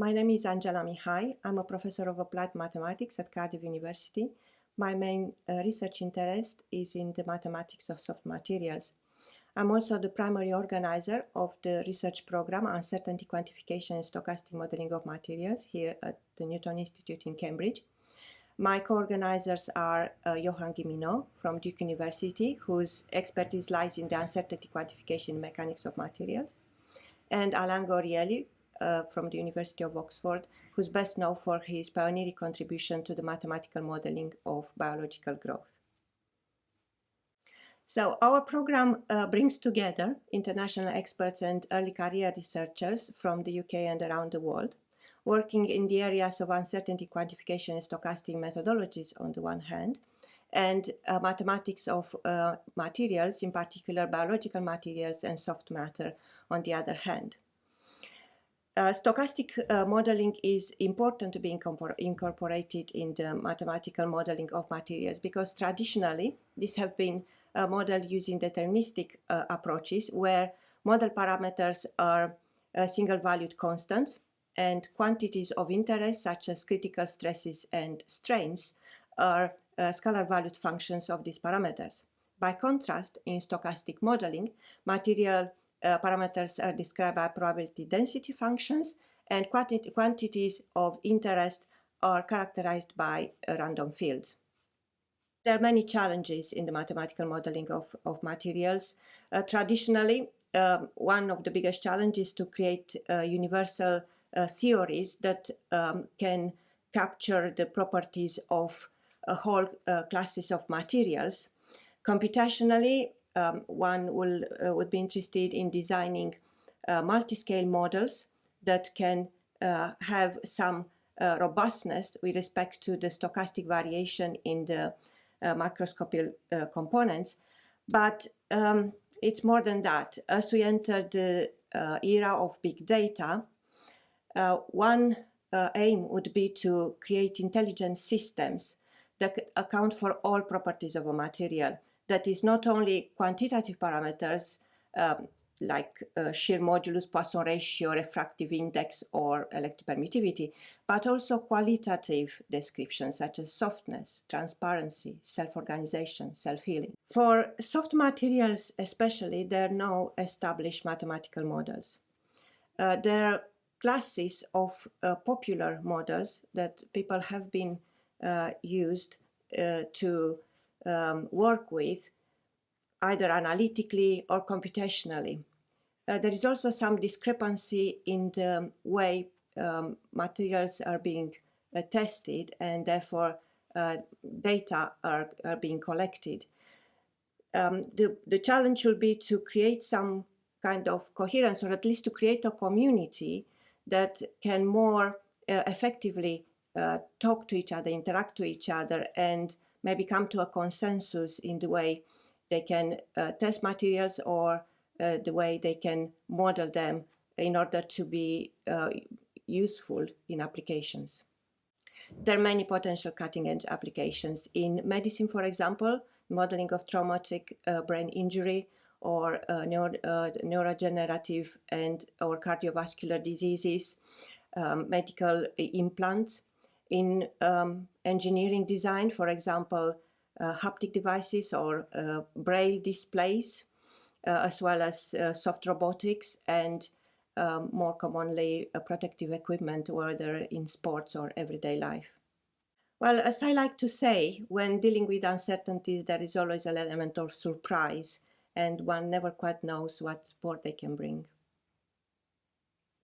My name is Angela Mihai. I'm a professor of applied mathematics at Cardiff University. My main research interest is in the mathematics of soft materials. I'm also the primary organizer of the research program Uncertainty Quantification and Stochastic Modeling of Materials here at the Newton Institute in Cambridge. My co-organizers are Johan Gimino from Duke University, whose expertise lies in the uncertainty quantification mechanics of materials, and Alain Gorielli from the University of Oxford, who's best known for his pioneering contribution to the mathematical modeling of biological growth. So our program brings together international experts and early career researchers from the UK and around the world, working in the areas of uncertainty quantification and stochastic methodologies on the one hand, and mathematics of materials, in particular biological materials and soft matter on the other hand. Stochastic modeling is important to be incorporated in the mathematical modeling of materials because traditionally these have been modeled using deterministic approaches where model parameters are single-valued constants and quantities of interest such as critical stresses and strains are scalar-valued functions of these parameters. By contrast, in stochastic modeling, material parameters are described by probability density functions, and quantities of interest are characterized by random fields. There are many challenges in the mathematical modeling of materials. Traditionally, one of the biggest challenges is to create universal theories that can capture the properties of whole classes of materials. Computationally, one would be interested in designing multi-scale models that can have some robustness with respect to the stochastic variation in the microscopic components. But it's more than that. As we enter the era of big data, one aim would be to create intelligent systems that account for all properties of a material. That is not only quantitative parameters like shear modulus, Poisson ratio, refractive index, or electropermittivity, but also qualitative descriptions such as softness, transparency, self-organization, self-healing. For soft materials especially, there are no established mathematical models. There are classes of popular models that people have been used to work with either analytically or computationally. There is also some discrepancy in the way materials are being tested and therefore data are being collected. The challenge will be to create some kind of coherence, or at least to create a community that can more effectively talk to each other, interact to each other, and maybe come to a consensus in the way they can test materials or the way they can model them in order to be useful in applications. There are many potential cutting-edge applications. In medicine, for example, modeling of traumatic brain injury or neurodegenerative or cardiovascular diseases, medical implants. In engineering design, for example, haptic devices or braille displays, as well as soft robotics and more commonly protective equipment, whether in sports or everyday life. Well, as I like to say, when dealing with uncertainties, there is always an element of surprise, and one never quite knows what sport they can bring.